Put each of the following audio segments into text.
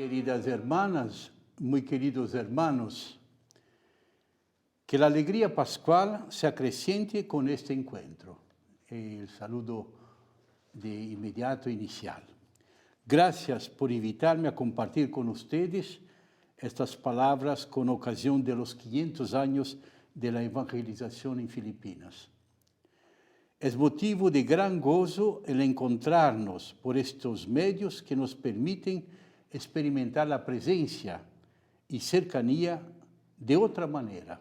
Queridas hermanas, muy queridos hermanos, que la alegría pascual se acreciente con este encuentro. El saludo de inmediato inicial. Gracias por invitarme a compartir con ustedes estas palabras con ocasión de los 500 años de la evangelización en Filipinas. Es motivo de gran gozo el encontrarnos por estos medios que nos permiten experimentar la presencia y cercanía de otra manera,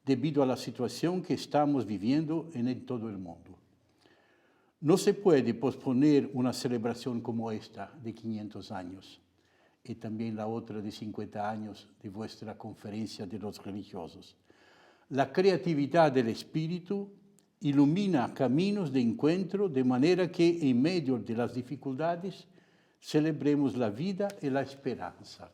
debido a la situación que estamos viviendo en todo el mundo. No se puede posponer una celebración como esta de 500 años y también la otra de 50 años de vuestra conferencia de los religiosos. La creatividad del Espíritu ilumina caminos de encuentro de manera que en medio de las dificultades celebremos la vida y la esperanza.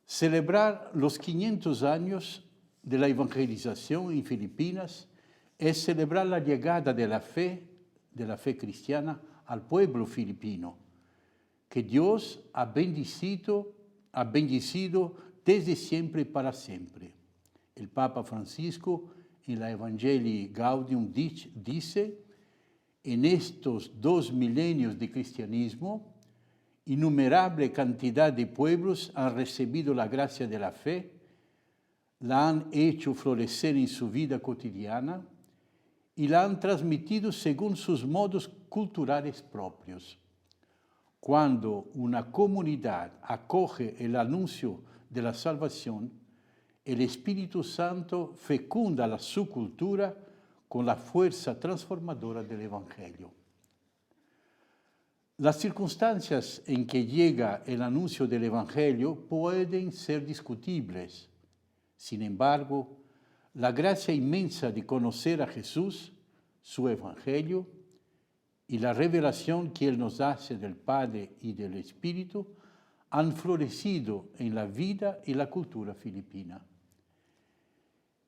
Celebrar los 500 años de la evangelización en Filipinas es celebrar la llegada de la fe cristiana al pueblo filipino, que Dios ha bendecido desde siempre y para siempre. El Papa Francisco en la Evangelii Gaudium dice: en estos 2 milenios de cristianismo, innumerable cantidad de pueblos han recibido la gracia de la fe, la han hecho florecer en su vida cotidiana y la han transmitido según sus modos culturales propios. Cuando una comunidad acoge el anuncio de la salvación, el Espíritu Santo fecunda su cultura con la fuerza transformadora del Evangelio. Las circunstancias en que llega el anuncio del Evangelio pueden ser discutibles. Sin embargo, la gracia inmensa de conocer a Jesús, su Evangelio, y la revelación que Él nos hace del Padre y del Espíritu han florecido en la vida y la cultura filipina.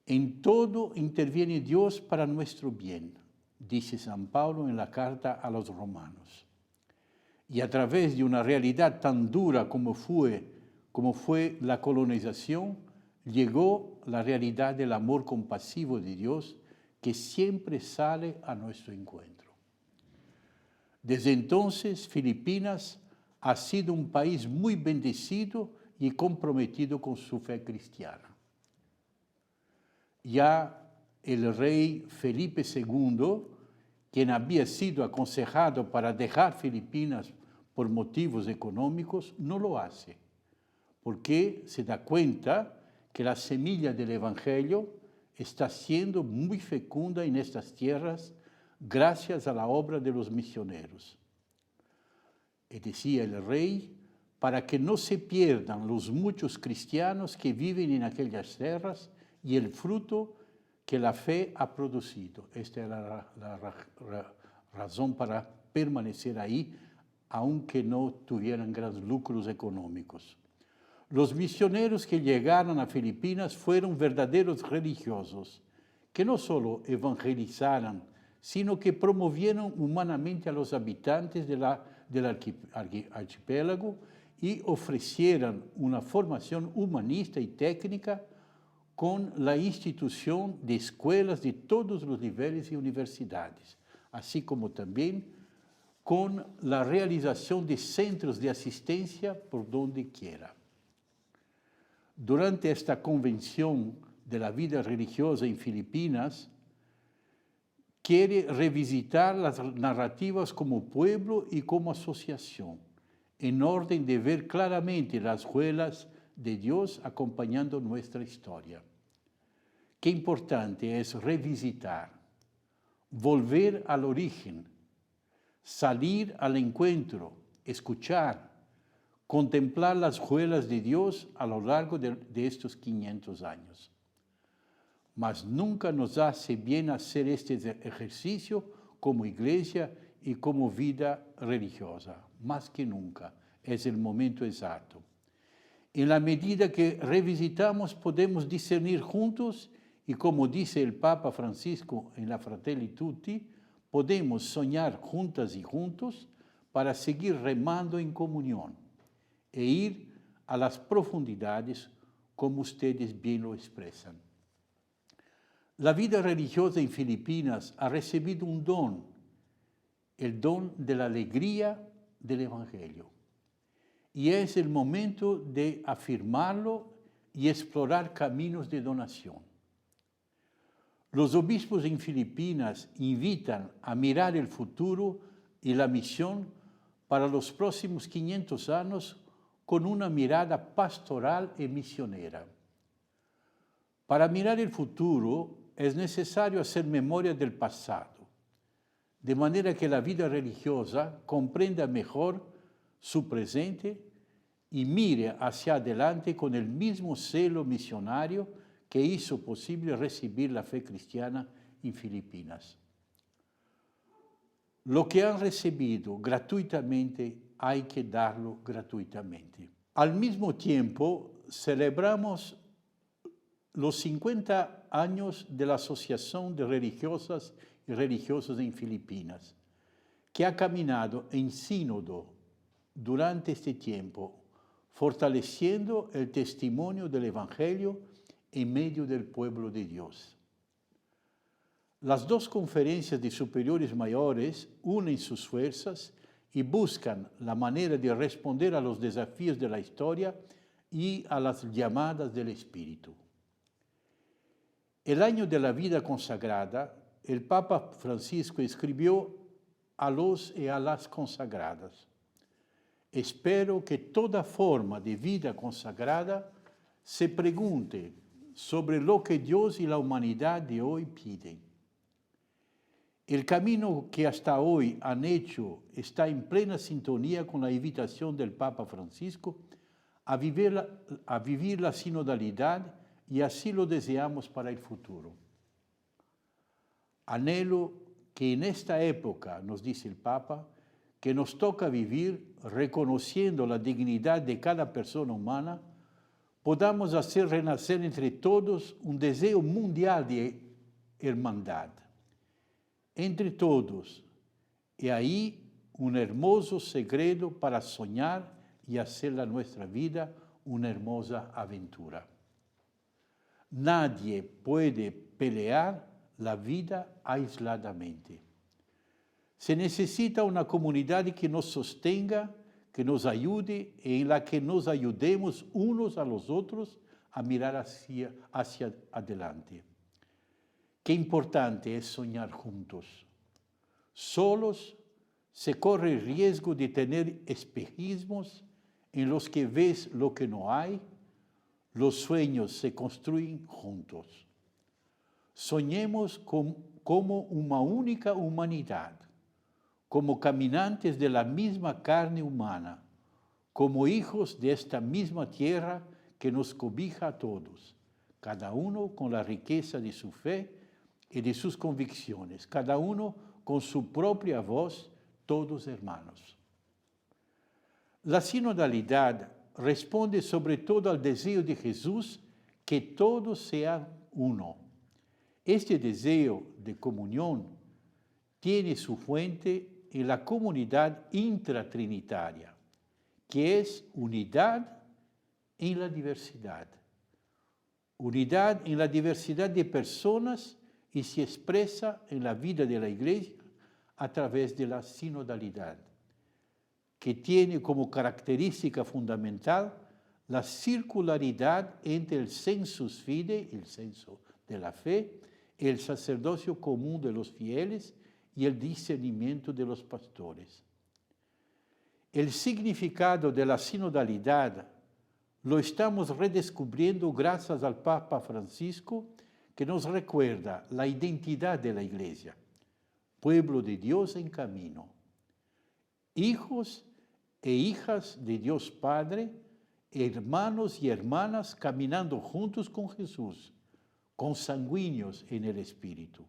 En todo interviene Dios para nuestro bien, dice San Pablo en la carta a los romanos. Y a través de una realidad tan dura como fue la colonización, llegó la realidad del amor compasivo de Dios que siempre sale a nuestro encuentro. Desde entonces, Filipinas ha sido un país muy bendecido y comprometido con su fe cristiana. Ya el rey Felipe II, quien había sido aconsejado para dejar Filipinas por motivos económicos, no lo hace, porque se da cuenta que la semilla del Evangelio está siendo muy fecunda en estas tierras gracias a la obra de los misioneros. Y decía el rey, para que no se pierdan los muchos cristianos que viven en aquellas tierras y el fruto que la fe ha producido. Esta era la razón para permanecer ahí, aunque no tuvieran grandes lucros económicos. Los misioneros que llegaron a Filipinas fueron verdaderos religiosos, que no solo evangelizaran, sino que promovieron humanamente a los habitantes del archipiélago y ofrecieran una formación humanista y técnica con la institución de escuelas de todos los niveles y universidades, así como también con la realización de centros de asistencia por donde quiera. Durante esta convención de la vida religiosa en Filipinas, quiere revisitar las narrativas como pueblo y como asociación, en orden de ver claramente las huellas de Dios acompañando nuestra historia. Qué importante es revisitar, volver al origen, salir al encuentro, escuchar, contemplar las huellas de Dios a lo largo de estos 500 años. Mas nunca nos hace bien hacer este ejercicio como iglesia y como vida religiosa, más que nunca, es el momento exacto. En la medida que revisitamos, podemos discernir juntos y, como dice el Papa Francisco en la Fratelli Tutti, podemos soñar juntas y juntos para seguir remando en comunión e ir a las profundidades como ustedes bien lo expresan. La vida religiosa en Filipinas ha recibido un don, el don de la alegría del Evangelio. Y es el momento de afirmarlo y explorar caminos de donación. Los obispos en Filipinas invitan a mirar el futuro y la misión para los próximos 500 años con una mirada pastoral y misionera. Para mirar el futuro es necesario hacer memoria del pasado, de manera que la vida religiosa comprenda mejor su presente y mire hacia adelante con el mismo celo misionario que hizo posible recibir la fe cristiana en Filipinas. Lo que han recibido gratuitamente hay que darlo gratuitamente. Al mismo tiempo, celebramos los 50 años de la Asociación de Religiosas y Religiosos en Filipinas, que ha caminado en sínodo durante este tiempo, fortaleciendo el testimonio del Evangelio en medio del pueblo de Dios. Las dos conferencias de superiores mayores unen sus fuerzas y buscan la manera de responder a los desafíos de la historia y a las llamadas del Espíritu. El año de la vida consagrada, el Papa Francisco escribió a los y a las consagradas: espero que toda forma de vida consagrada se pregunte sobre lo que Dios y la humanidad de hoy piden. El camino que hasta hoy han hecho está en plena sintonía con la invitación del Papa Francisco a vivir la sinodalidad, y así lo deseamos para el futuro. Anhelo que en esta época, nos dice el Papa, que nos toca vivir reconociendo la dignidad de cada persona humana, podamos hacer renacer entre todos un deseo mundial de hermandad. Entre todos, y ahí un hermoso segredo para soñar y hacer de nuestra vida una hermosa aventura. Nadie puede pelear la vida aisladamente. Se necesita una comunidad que nos sostenga, que nos ayude, en la que nos ayudemos unos a los otros a mirar hacia adelante. Qué importante es soñar juntos. Solos se corre el riesgo de tener espejismos en los que ves lo que no hay. Los sueños se construyen juntos. Soñemos como una única humanidad, como caminantes de la misma carne humana, como hijos de esta misma tierra que nos cobija a todos, cada uno con la riqueza de su fe y de sus convicciones, cada uno con su propia voz, todos hermanos. La sinodalidad responde sobre todo al deseo de Jesús que todos sean uno. Este deseo de comunión tiene su fuente en la comunidad intratrinitaria, que es unidad en la diversidad. Unidad en la diversidad de personas y se expresa en la vida de la Iglesia a través de la sinodalidad, que tiene como característica fundamental la circularidad entre el sensus fidei, el censo de la fe, el sacerdocio común de los fieles y el discernimiento de los pastores. El significado de la sinodalidad lo estamos redescubriendo gracias al Papa Francisco, que nos recuerda la identidad de la Iglesia, pueblo de Dios en camino, hijos e hijas de Dios Padre, hermanos y hermanas caminando juntos con Jesús, consanguíneos en el Espíritu.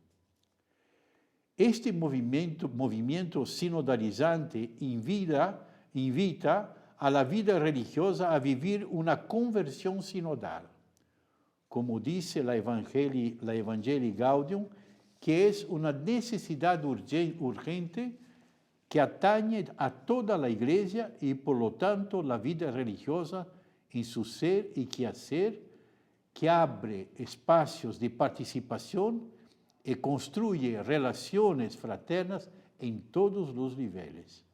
Este movimiento sinodalizante invita a la vida religiosa a vivir una conversión sinodal, como dice la Evangelii Gaudium, que es una necesidad urgente que atañe a toda la Iglesia y por lo tanto la vida religiosa en su ser y quehacer, que abre espacios de participación y construye relaciones fraternas en todos los niveles.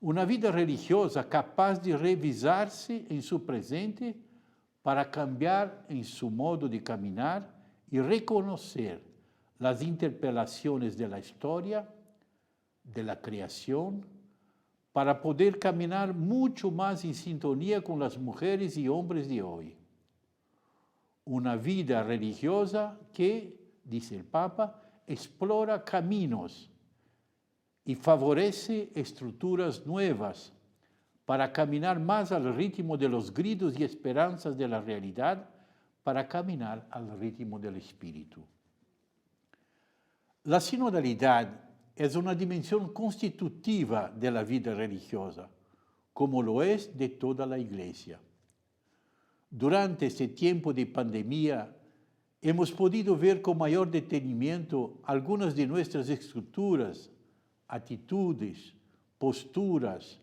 Una vida religiosa capaz de revisarse en su presente para cambiar en su modo de caminar y reconocer las interpelaciones de la historia, de la creación, para poder caminar mucho más en sintonía con las mujeres y hombres de hoy. Una vida religiosa que, dice el Papa, explora caminos y favorece estructuras nuevas para caminar más al ritmo de los gritos y esperanzas de la realidad, para caminar al ritmo del espíritu. La sinodalidad es una dimensión constitutiva de la vida religiosa, como lo es de toda la Iglesia. Durante este tiempo de pandemia, hemos podido ver con mayor detenimiento algunas de nuestras estructuras, atitudes, posturas,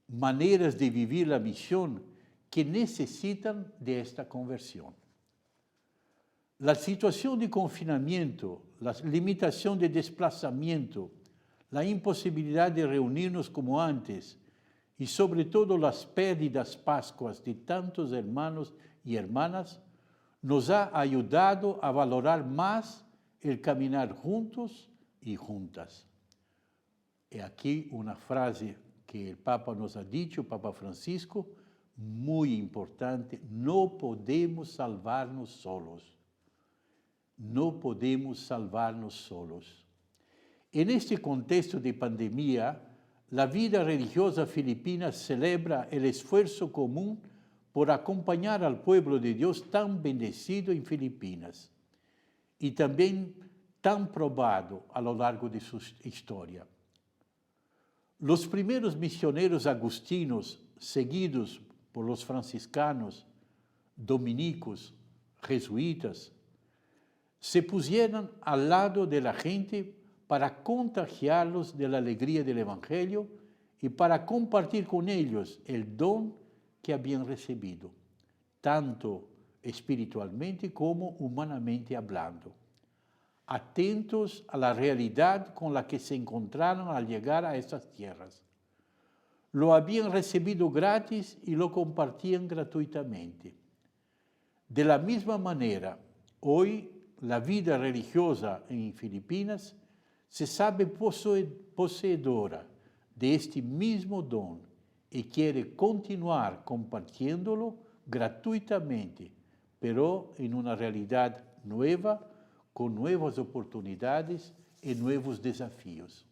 maneras de vivir la misión que necesitan de esta conversión. La situación de confinamiento, la limitación de desplazamiento, la imposibilidad de reunirnos como antes y sobre todo las pérdidas pascuas de tantos hermanos y hermanas, nos ha ayudado a valorar más el caminar juntos y juntas. Y aquí una frase que el Papa nos ha dicho, Papa Francisco, muy importante: no podemos salvarnos solos. No podemos salvarnos solos. En este contexto de pandemia, la vida religiosa filipina celebra el esfuerzo común por acompañar al pueblo de Dios tan bendecido en Filipinas y también tan probado a lo largo de su historia. Los primeros misioneros agustinos, seguidos por los franciscanos, dominicos, jesuitas, se pusieron al lado de la gente para contagiarlos de la alegría del Evangelio y para compartir con ellos el don que habían recibido, tanto espiritualmente como humanamente hablando, atentos a la realidad con la que se encontraron al llegar a estas tierras. Lo habían recibido gratis y lo compartían gratuitamente. De la misma manera, hoy la vida religiosa en Filipinas se sabe poseedora de este mismo don y quiere continuar compartiéndolo gratuitamente, pero en una realidad nueva, con nuevas oportunidades y nuevos desafíos.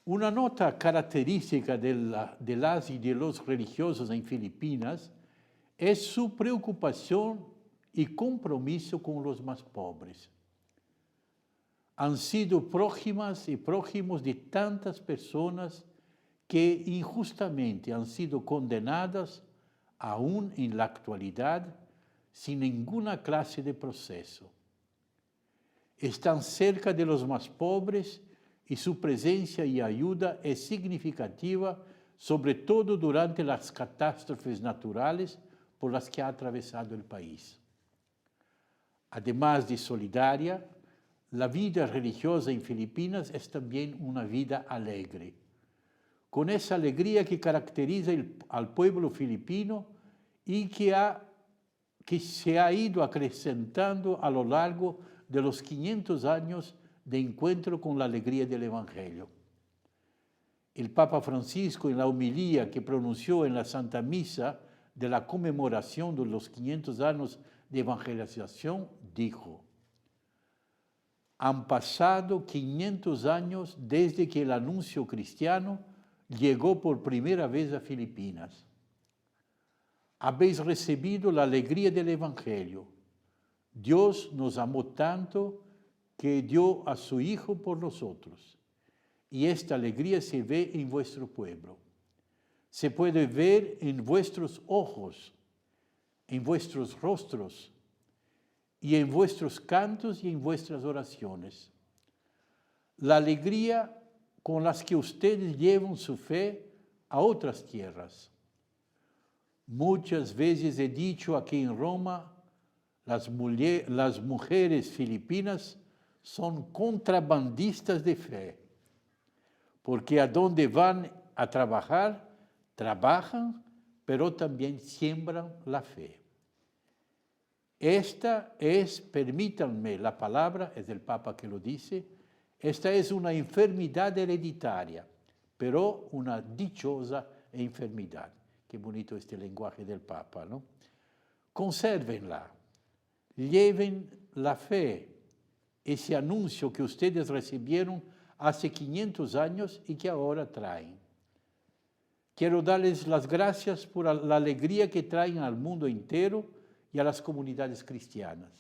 Una nota característica de las y de los religiosos en Filipinas es su preocupación y compromiso con los más pobres. Han sido prójimas y prójimos de tantas personas que injustamente han sido condenadas, aún en la actualidad, sin ninguna clase de proceso. Están cerca de los más pobres y su presencia y ayuda es significativa, sobre todo durante las catástrofes naturales por las que ha atravesado el país. Además de solidaria, la vida religiosa en Filipinas es también una vida alegre, con esa alegría que caracteriza al pueblo filipino y que se ha ido acrecentando a lo largo de los 500 años de encuentro con la alegría del Evangelio. El Papa Francisco, en la homilía que pronunció en la Santa Misa de la conmemoración de los 500 años de evangelización, dijo: han pasado 500 años desde que el anuncio cristiano llegó por primera vez a Filipinas. Habéis recibido la alegría del Evangelio. Dios nos amó tanto que dio a su Hijo por nosotros. Y esta alegría se ve en vuestro pueblo. Se puede ver en vuestros ojos, en vuestros rostros, y en vuestros cantos y en vuestras oraciones. la alegría con las que ustedes llevan su fe a otras tierras. Muchas veces he dicho aquí en Roma, las mujeres filipinas son contrabandistas de fe, porque a donde van a trabajar, trabajan, pero también siembran la fe. Esta es, permítanme la palabra, es el Papa que lo dice, esta es una enfermedad hereditaria, pero una dichosa enfermedad. Qué bonito este lenguaje del Papa, ¿no? Consérvenla, lleven la fe, ese anuncio que ustedes recibieron hace 500 años y que ahora traen. Quiero darles las gracias por la alegría que traen al mundo entero y a las comunidades cristianas.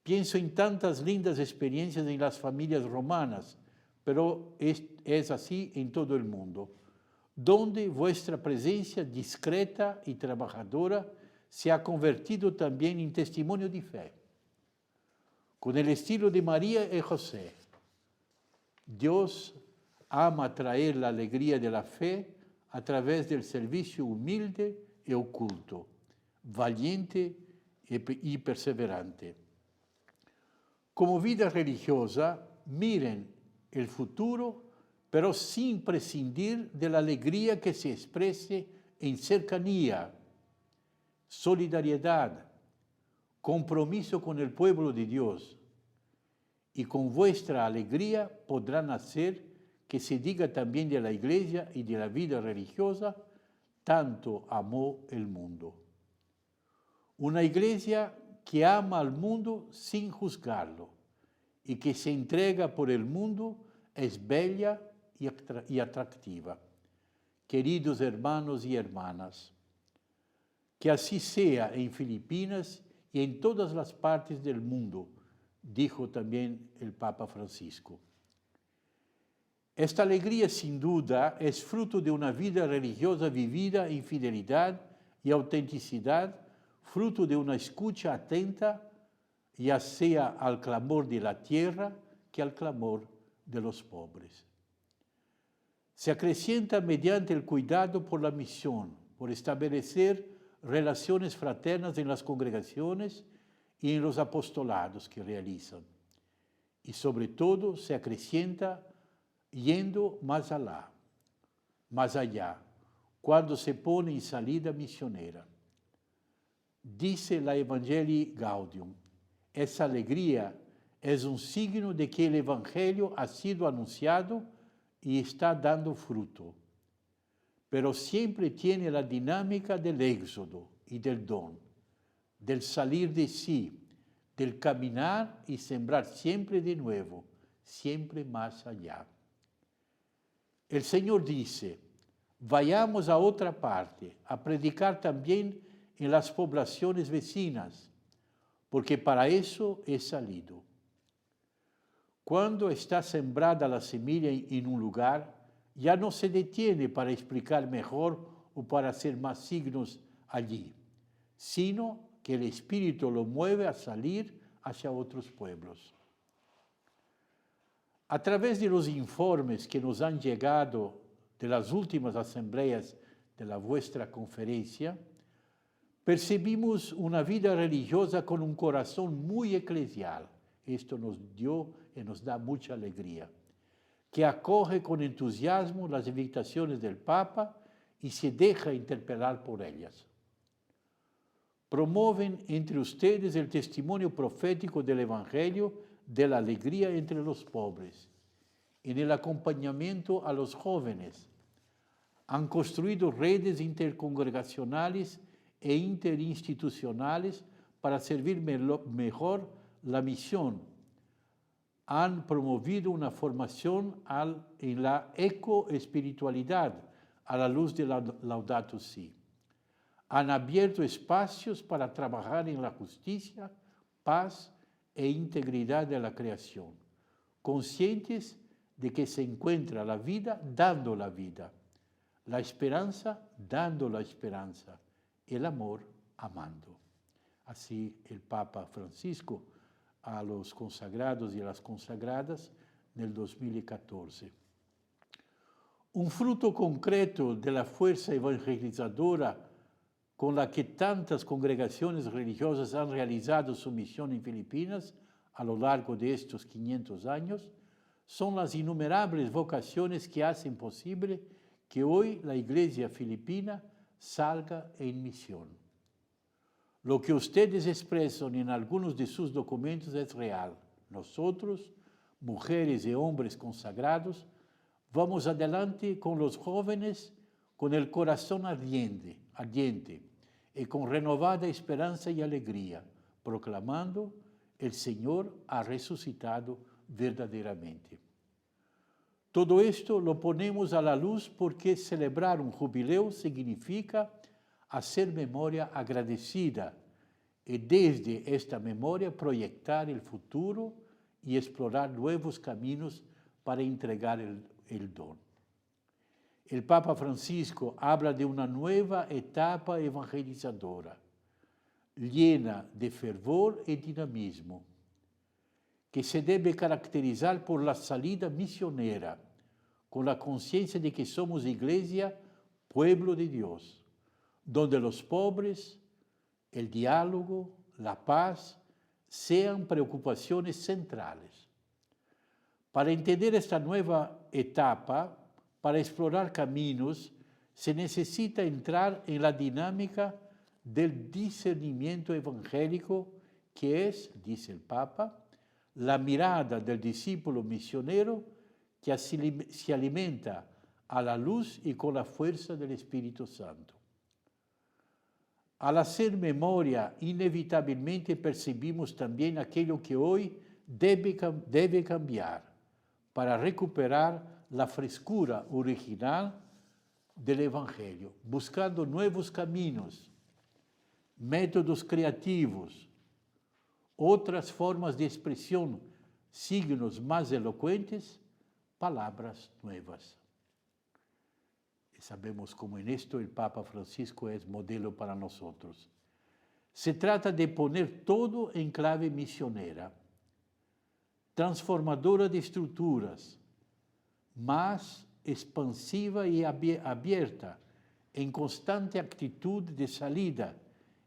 Pienso en tantas lindas experiencias en las familias romanas, pero es así en todo el mundo, donde vuestra presencia discreta y trabajadora se ha convertido también en testimonio de fe. Con el estilo de María y José, Dios ama traer la alegría de la fe a través del servicio humilde y oculto, valiente y perseverante. Como vida religiosa, miren el futuro, pero sin prescindir de la alegría que se exprese en cercanía, solidaridad, compromiso con el pueblo de Dios. Y con vuestra alegría podrán hacer que se diga también de la Iglesia y de la vida religiosa, tanto amó el mundo. Una Iglesia que ama al mundo sin juzgarlo y que se entrega por el mundo es bella y atractiva. Queridos hermanos y hermanas, que así sea en Filipinas y en todas las partes del mundo, dijo también el Papa Francisco. Esta alegría, sin duda, es fruto de una vida religiosa vivida en fidelidad y autenticidad, fruto de una escucha atenta, ya sea al clamor de la tierra que al clamor de los pobres. Se acrecienta mediante el cuidado por la misión, por establecer relaciones fraternas en las congregaciones y en los apostolados que realizan. Y sobre todo se acrecienta yendo más allá, cuando se pone en salida misionera. Dice la Evangelii Gaudium, esa alegría es un signo de que el Evangelio ha sido anunciado y está dando fruto, pero siempre tiene la dinámica del éxodo y del don, del salir de sí, del caminar y sembrar siempre de nuevo, siempre más allá. El Señor dice, vayamos a otra parte, a predicar también en las poblaciones vecinas, porque para eso he salido. Cuando está sembrada la semilla en un lugar, ya no se detiene para explicar mejor o para hacer más signos allí, sino que el Espíritu lo mueve a salir hacia otros pueblos. A través de los informes que nos han llegado de las últimas asambleas de la vuestra conferencia, percibimos una vida religiosa con un corazón muy eclesial. Esto nos dio y nos da mucha alegría, que acoge con entusiasmo las invitaciones del Papa y se deja interpelar por ellas. Promueven entre ustedes el testimonio profético del Evangelio de la alegría entre los pobres, en el acompañamiento a los jóvenes. Han construido redes intercongregacionales e interinstitucionales para servir mejor la misión. Han promovido una formación en la ecoespiritualidad a la luz de la Laudato Si. Han abierto espacios para trabajar en la justicia, paz e integridad de la creación, conscientes de que se encuentra la vida dando la vida, la esperanza dando la esperanza, el amor amando. Así el Papa Francisco a los consagrados y a las consagradas nel 2014. Un frutto concreto della forza evangelizadora con la que tantas congregaciones religiosas han realizado su misión en Filipinas a lo largo de estos 500 años son las innumerables vocaciones que hacen posible que hoy la Iglesia filipina salga en misión. Lo que ustedes expresan en algunos de sus documentos es real. Nosotros, mujeres y hombres consagrados, vamos adelante con los jóvenes con el corazón ardiente y con renovada esperanza y alegría, proclamando: el Señor ha resucitado verdaderamente. Todo esto lo ponemos a la luz porque celebrar un jubileo significa hacer memoria agradecida y desde esta memoria proyectar el futuro y explorar nuevos caminos para entregar el don. El Papa Francisco habla de una nueva etapa evangelizadora, llena de fervor y dinamismo, que se debe caracterizar por la salida misionera, con la conciencia de que somos iglesia, pueblo de Dios, donde los pobres, el diálogo, la paz, sean preocupaciones centrales. Para entender esta nueva etapa, para explorar caminos, se necesita entrar en la dinámica del discernimiento evangélico, que es, dice el Papa, la mirada del discípulo misionero que se alimenta a la luz y con la fuerza del Espíritu Santo. Al hacer memoria, inevitablemente percibimos también aquello que hoy debe cambiar para recuperar la frescura original del Evangelio, buscando nuevos caminos, métodos creativos, otras formas de expresión, signos más elocuentes, palabras nuevas. Y sabemos cómo en esto el Papa Francisco es modelo para nosotros. Se trata de poner todo en clave misionera, transformadora de estructuras, más expansiva y abierta, en constante actitud de salida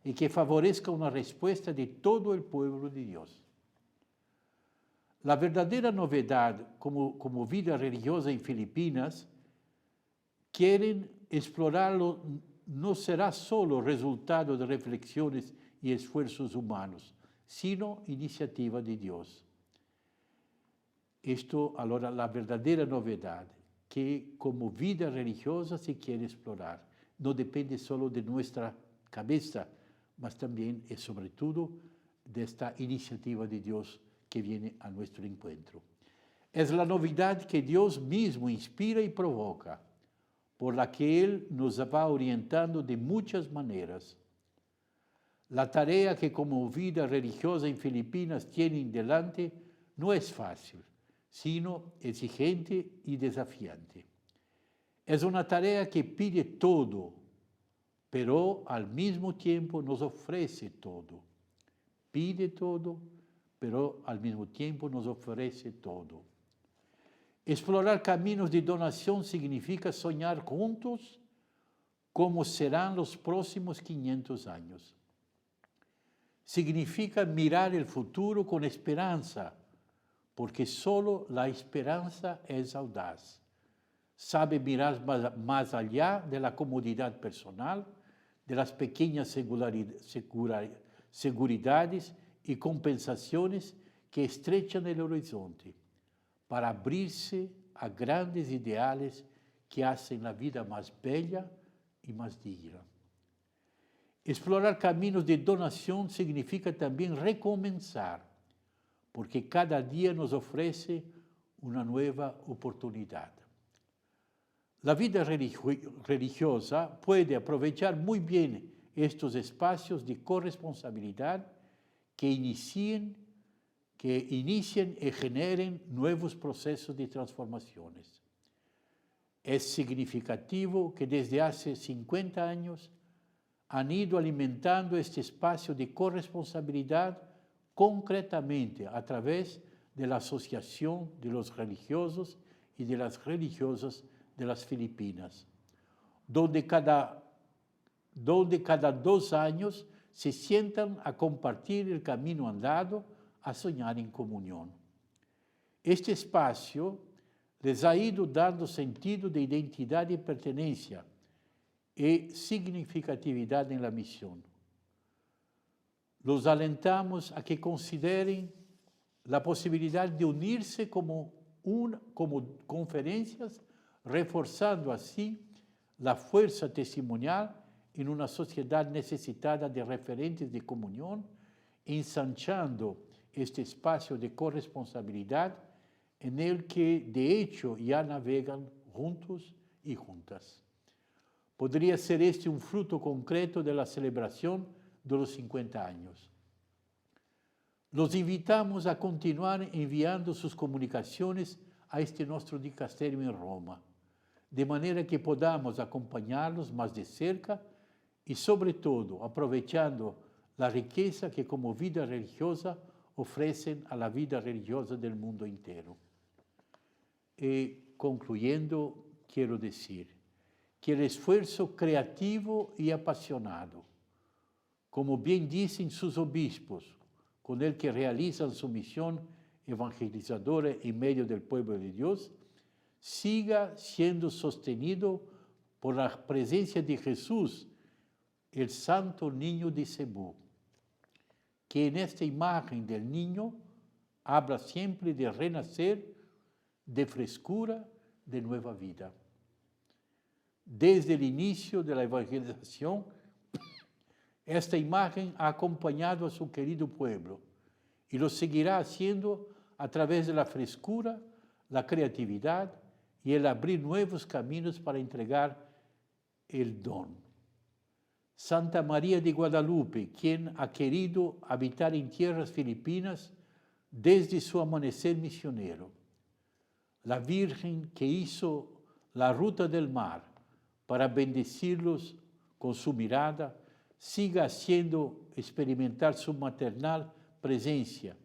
y que favorezca una respuesta de todo el pueblo de Dios. La verdadera novedad como vida religiosa en Filipinas, quieren explorarlo, no será solo resultado de reflexiones y esfuerzos humanos, sino iniciativa de Dios. Esto, ahora, la verdadera novedad, que como vida religiosa se quiere explorar. No depende solo de nuestra cabeza, mas también y sobre todo de esta iniciativa de Dios que viene a nuestro encuentro. Es la novedad que Dios mismo inspira y provoca, por la que Él nos va orientando de muchas maneras. La tarea que como vida religiosa en Filipinas tienen delante no es fácil, sino exigente y desafiante. Es una tarea que pide todo, pero al mismo tiempo nos ofrece todo. Pide todo, pero al mismo tiempo nos ofrece todo. Explorar caminos de donación significa soñar juntos cómo serán los próximos 500 años. Significa mirar el futuro con esperanza, porque solo la esperanza es audaz. Sabe mirar más allá de la comodidad personal, de las pequeñas seguridades y compensaciones que estrechan el horizonte, para abrirse a grandes ideales que hacen la vida más bella y más digna. Explorar caminos de donación significa también recomenzar, porque cada día nos ofrece una nueva oportunidad. La vida religiosa puede aprovechar muy bien estos espacios de corresponsabilidad que inician y generen nuevos procesos de transformaciones. Es significativo que desde hace 50 años han ido alimentando este espacio de corresponsabilidad concretamente a través de la Asociación de los Religiosos y de las Religiosas de las Filipinas, donde cada 2 años se sientan a compartir el camino andado, a soñar en comunión. Este espacio les ha ido dando sentido de identidad y pertenencia y significatividad en la misión. Los alentamos a que consideren la posibilidad de unirse como conferencias, reforzando así la fuerza testimonial en una sociedad necesitada de referentes de comunión, ensanchando este espacio de corresponsabilidad en el que de hecho ya navegan juntos y juntas. Podría ser este un fruto concreto de la celebración de los 50 años. Los invitamos a continuar enviando sus comunicaciones a este nuestro dicasterio en Roma, de manera que podamos acompañarlos más de cerca y sobre todo aprovechando la riqueza que como vida religiosa ofrecen a la vida religiosa del mundo entero. Y concluyendo, quiero decir que el esfuerzo creativo y apasionado, como bien dicen sus obispos, con el que realizan su misión evangelizadora en medio del pueblo de Dios, siga siendo sostenido por la presencia de Jesús, el Santo Niño de Cebú, que en esta imagen del niño habla siempre de renacer, de frescura, de nueva vida. Desde el inicio de la evangelización, esta imagen ha acompañado a su querido pueblo y lo seguirá haciendo a través de la frescura, la creatividad y el abrir nuevos caminos para entregar el don. Santa María de Guadalupe, quien ha querido habitar en tierras filipinas desde su amanecer misionero. La Virgen que hizo la ruta del mar para bendecirlos con su mirada, siga haciendo experimentar su maternal presencia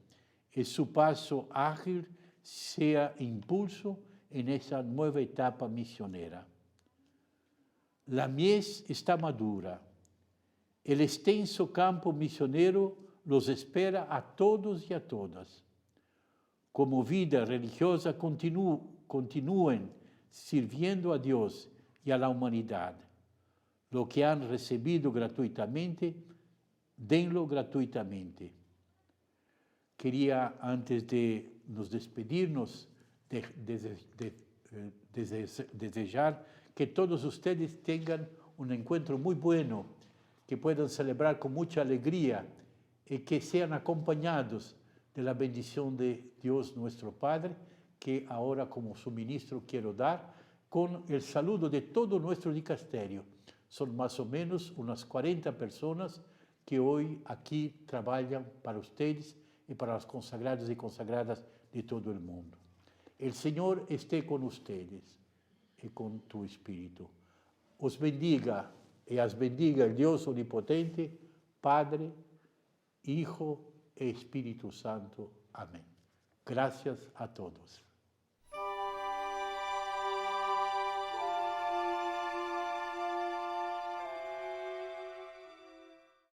y su paso ágil sea impulso en esa nueva etapa misionera. La mies está madura. El extenso campo misionero los espera a todos y a todas. Como vida religiosa continúen sirviendo a Dios y a la humanidad. Lo que han recibido gratuitamente, denlo gratuitamente. Quería, antes de nos despedirnos, desejar que todos ustedes tengan un encuentro muy bueno, que puedan celebrar con mucha alegría y que sean acompañados de la bendición de Dios nuestro Padre, que ahora como su ministro quiero dar, con el saludo de todo nuestro dicasterio. Son más o menos unas 40 personas que hoy aquí trabajan para ustedes y para los consagrados y consagradas de todo el mundo. El Señor esté con ustedes y con tu espíritu. Os bendiga y as bendiga el Dios omnipotente, Padre, Hijo e Espíritu Santo. Amén. Gracias a todos.